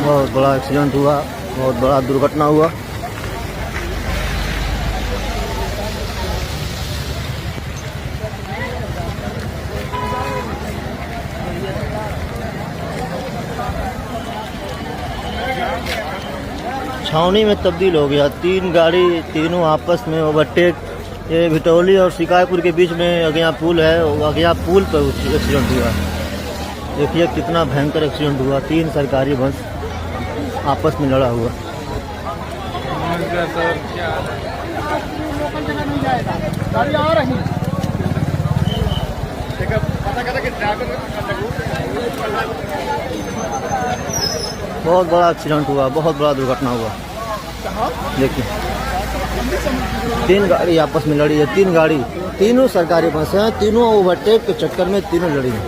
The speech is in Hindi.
बहुत बड़ा एक्सीडेंट हुआ, बहुत बड़ा दुर्घटना हुआ। छावनी में तब्दील हो गया। 3 गाड़ी, तीनों आपस में ओवरटेक। ये भिटौली और शिकायपुर के बीच में अगया पुल है, अगया पुल पर एक्सीडेंट हुआ। देखिए कितना भयंकर एक्सीडेंट हुआ। 3 सरकारी बस आपस में लड़ा हुआ। बहुत बड़ा एक्सीडेंट हुआ, बहुत बड़ा दुर्घटना हुआ। देखिए 3 गाड़ी आपस में लड़ी है। 3 गाड़ी, तीनों सरकारी बस हैं। तीनों ओवरटेक के चक्कर में तीनों लड़ी हैं।